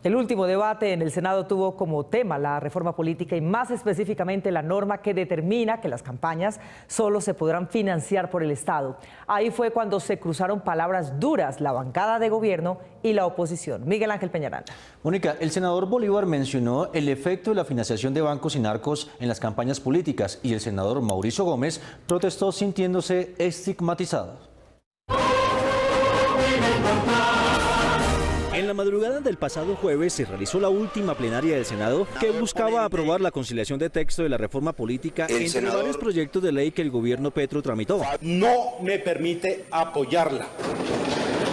El último debate en el Senado tuvo como tema la reforma política y más específicamente la norma que determina que las campañas solo se podrán financiar por el Estado. Ahí fue cuando se cruzaron palabras duras la bancada de gobierno y la oposición. Miguel Ángel Peñaranda. Mónica, el senador Bolívar mencionó el efecto de la financiación de bancos y narcos en las campañas políticas y el senador Mauricio Gómez protestó sintiéndose estigmatizado. En la madrugada del pasado jueves se realizó la última plenaria del Senado que buscaba aprobar la conciliación de texto de la reforma política entre varios proyectos de ley que el gobierno Petro tramitó. No me permite apoyarla.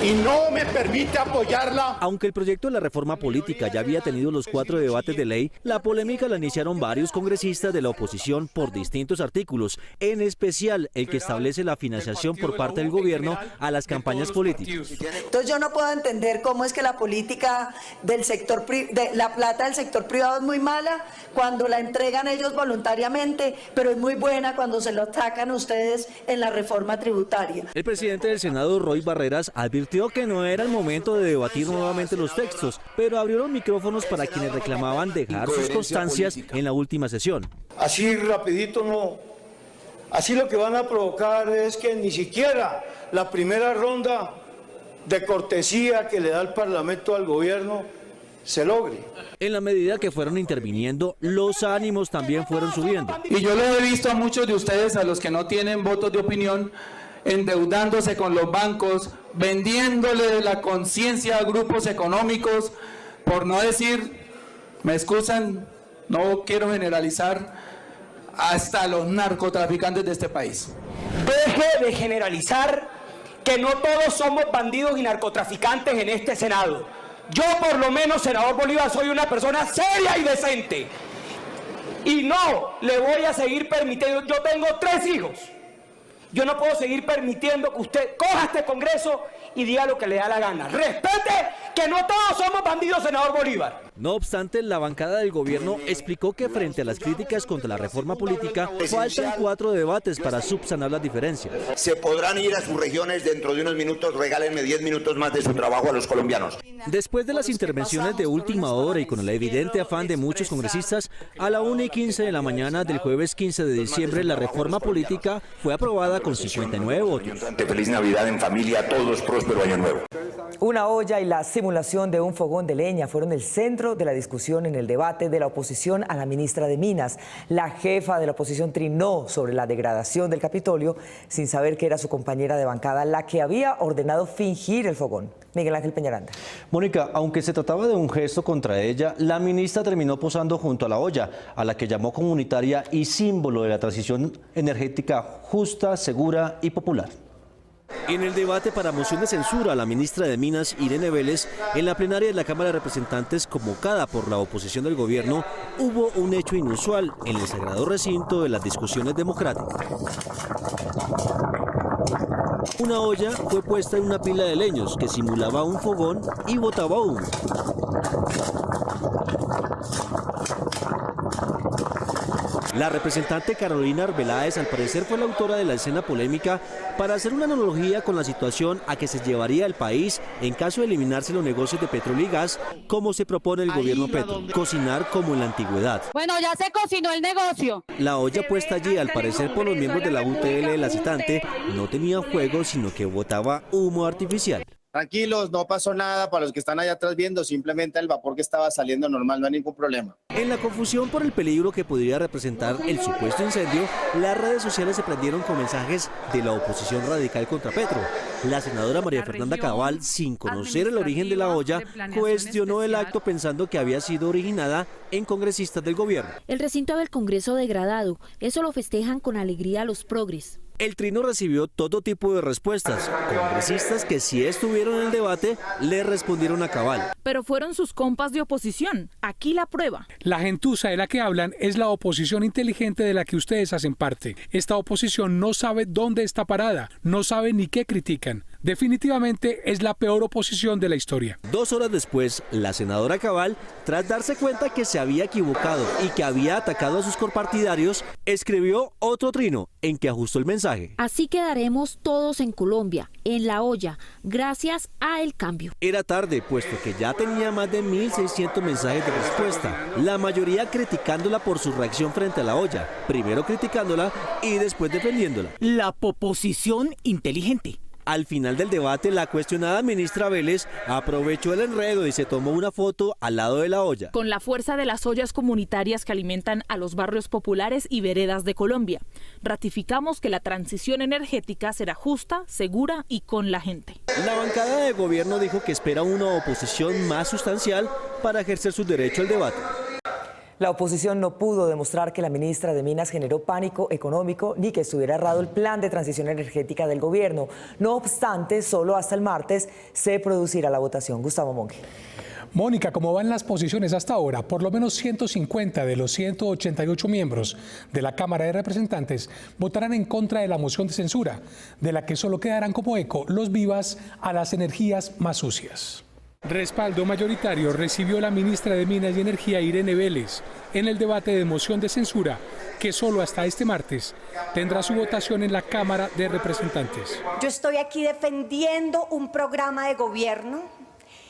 Y no me permite apoyarla. Aunque el proyecto de la reforma política ya había tenido los 4 debates de ley, la polémica la iniciaron varios congresistas de la oposición por distintos artículos, en especial el que establece la financiación por parte del gobierno a las campañas políticas. Entonces yo no puedo entender cómo es que la política del sector, la plata del sector privado es muy mala cuando la entregan ellos voluntariamente, pero es muy buena cuando se lo sacan ustedes en la reforma tributaria. El presidente del Senado, Roy Barreras, advirtió que no era el momento de debatir nuevamente los textos, pero abrió los micrófonos para quienes reclamaban dejar sus constancias en la última sesión. Así rapidito no. Así lo que van a provocar es que ni siquiera la primera ronda de cortesía que le da el Parlamento al gobierno se logre. En la medida que fueron interviniendo, los ánimos también fueron subiendo. Y yo lo he visto a muchos de ustedes, a los que no tienen votos de opinión, endeudándose con los bancos, vendiéndole la conciencia a grupos económicos, por no decir, me excusan, no quiero generalizar, hasta los narcotraficantes de este país. Deje de generalizar que no todos somos bandidos y narcotraficantes en este Senado. Yo, por lo menos, senador Bolívar, soy una persona seria y decente. Y no le voy a seguir permitiendo, yo tengo 3 hijos. Yo no puedo seguir permitiendo que usted coja este Congreso y diga lo que le da la gana. Respete que no todos somos bandidos, senador Bolívar. No obstante, la bancada del gobierno explicó que frente a las críticas contra la reforma política, faltan 4 debates para subsanar las diferencias. Se podrán ir a sus regiones dentro de unos minutos, regálenme 10 minutos más de su trabajo a los colombianos. Después de las intervenciones de última hora y con el evidente afán de muchos congresistas, a la 1:15 de la mañana del jueves 15 de diciembre, la reforma política fue aprobada con 59 votos. Feliz Navidad en familia, todos próspero año nuevo. Una olla y la simulación de un fogón de leña fueron el centro de la discusión en el debate de la oposición a la ministra de Minas. La jefa de la oposición trinó sobre la degradación del Capitolio sin saber que era su compañera de bancada la que había ordenado fingir el fogón. Miguel Ángel Peñaranda. Mónica, aunque se trataba de un gesto contra ella, la ministra terminó posando junto a la olla, a la que llamó comunitaria y símbolo de la transición energética justa, segura y popular. En el debate para moción de censura a la ministra de Minas, Irene Vélez, en la plenaria de la Cámara de Representantes convocada por la oposición del gobierno, hubo un hecho inusual en el sagrado recinto de las discusiones democráticas. Una olla fue puesta en una pila de leños que simulaba un fogón y botaba humo. La representante Carolina Arbeláez, al parecer, fue la autora de la escena polémica para hacer una analogía con la situación a que se llevaría el país en caso de eliminarse los negocios de petróleo y gas, como se propone el gobierno Petro, cocinar como en la antigüedad. Bueno, ya se cocinó el negocio. La olla puesta allí, al parecer por los miembros de la UTL de la citante, no tenía fuego, sino que botaba humo artificial. Tranquilos, no pasó nada para los que están allá atrás viendo, simplemente el vapor que estaba saliendo normal, no hay ningún problema. En la confusión por el peligro que podría representar el supuesto incendio, las redes sociales se prendieron con mensajes de la oposición radical contra Petro. La senadora María Fernanda Cabal, sin conocer el origen de la olla, cuestionó el acto pensando que había sido originada en congresistas del gobierno. El recinto del Congreso degradado, eso lo festejan con alegría los progres. El trino recibió todo tipo de respuestas. Congresistas que sí estuvieron en el debate le respondieron a Cabal. Pero fueron sus compas de oposición. Aquí la prueba. La gentuza de la que hablan es la oposición inteligente de la que ustedes hacen parte. Esta oposición no sabe dónde está parada, no sabe ni qué critican. Definitivamente es la peor oposición de la historia. 2 horas después, la senadora Cabal, tras darse cuenta que se había equivocado y que había atacado a sus corpartidarios, escribió otro trino en que ajustó el mensaje. Así quedaremos todos en Colombia, en la olla, gracias a El Cambio. Era tarde, puesto que ya tenía más de 1.600 mensajes de respuesta, la mayoría criticándola por su reacción frente a la olla, primero criticándola y después defendiéndola. La poposición inteligente. Al final del debate, la cuestionada ministra Vélez aprovechó el enredo y se tomó una foto al lado de la olla. Con la fuerza de las ollas comunitarias que alimentan a los barrios populares y veredas de Colombia, ratificamos que la transición energética será justa, segura y con la gente. La bancada de gobierno dijo que espera una oposición más sustancial para ejercer su derecho al debate. La oposición no pudo demostrar que la ministra de Minas generó pánico económico ni que estuviera errado el plan de transición energética del gobierno. No obstante, solo hasta el martes se producirá la votación. Gustavo Monge. Mónica, ¿cómo van las posiciones hasta ahora? Por lo menos 150 de los 188 miembros de la Cámara de Representantes votarán en contra de la moción de censura, de la que solo quedarán como eco los vivas a las energías más sucias. Respaldo mayoritario recibió la ministra de Minas y Energía, Irene Vélez, en el debate de moción de censura, que solo hasta este martes tendrá su votación en la Cámara de Representantes. Yo estoy aquí defendiendo un programa de gobierno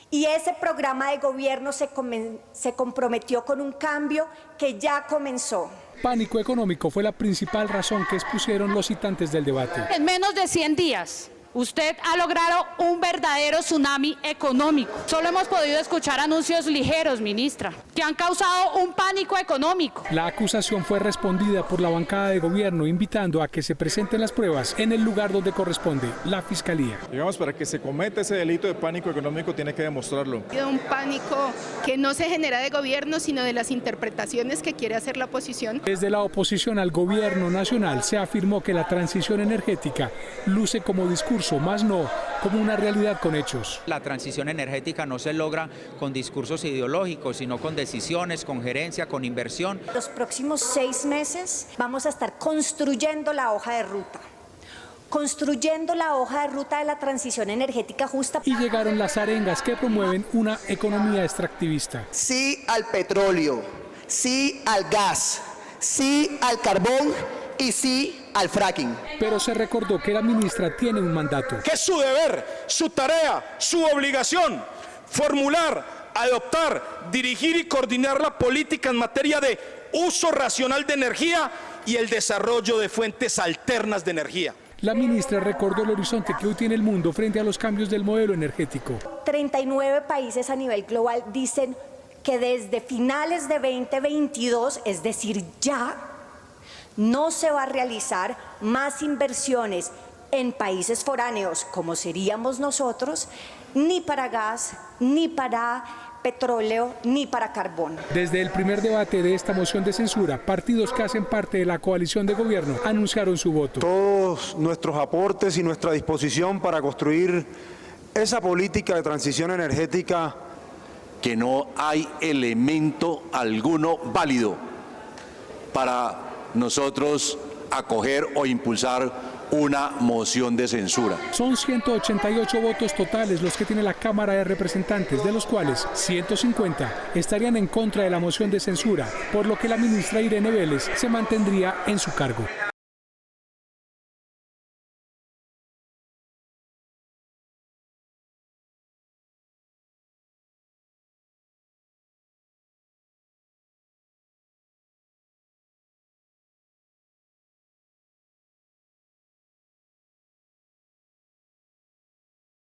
y ese programa de gobierno se comprometió con un cambio que ya comenzó. Pánico económico fue la principal razón que expusieron los citantes del debate. En menos de 100 días. Usted ha logrado un verdadero tsunami económico. Solo hemos podido escuchar anuncios ligeros, ministra, que han causado un pánico económico. La acusación fue respondida por la bancada de gobierno, invitando a que se presenten las pruebas en el lugar donde corresponde, la Fiscalía. Digamos, para que se cometa ese delito de pánico económico tiene que demostrarlo. Un pánico que no se genera de gobierno, sino de las interpretaciones que quiere hacer la oposición. Desde la oposición al gobierno nacional se afirmó que la transición energética luce como discurso, más no como una realidad con hechos. La transición energética no se logra con discursos ideológicos, sino con decisiones, con gerencia, con inversión. Los próximos 6 meses vamos a estar construyendo la hoja de ruta. Construyendo la hoja de ruta de la transición energética justa. Y llegaron las arengas que promueven una economía extractivista. Sí al petróleo, sí al gas, sí al carbón y sí al fracking. Pero se recordó que la ministra tiene un mandato. Que es su deber, su tarea, su obligación, formular, adoptar, dirigir y coordinar la política en materia de uso racional de energía y el desarrollo de fuentes alternas de energía. La ministra recordó el horizonte que hoy tiene el mundo frente a los cambios del modelo energético. 39 países a nivel global dicen que desde finales de 2022, es decir, ya, no se va a realizar más inversiones en países foráneos, como seríamos nosotros, ni para gas, ni para petróleo, ni para carbón. Desde el primer debate de esta moción de censura, partidos que hacen parte de la coalición de gobierno anunciaron su voto. Todos nuestros aportes y nuestra disposición para construir esa política de transición energética. Que no hay elemento alguno válido para nosotros acoger o impulsar una moción de censura. Son 188 votos totales los que tiene la Cámara de Representantes, de los cuales 150 estarían en contra de la moción de censura, por lo que la ministra Irene Vélez se mantendría en su cargo.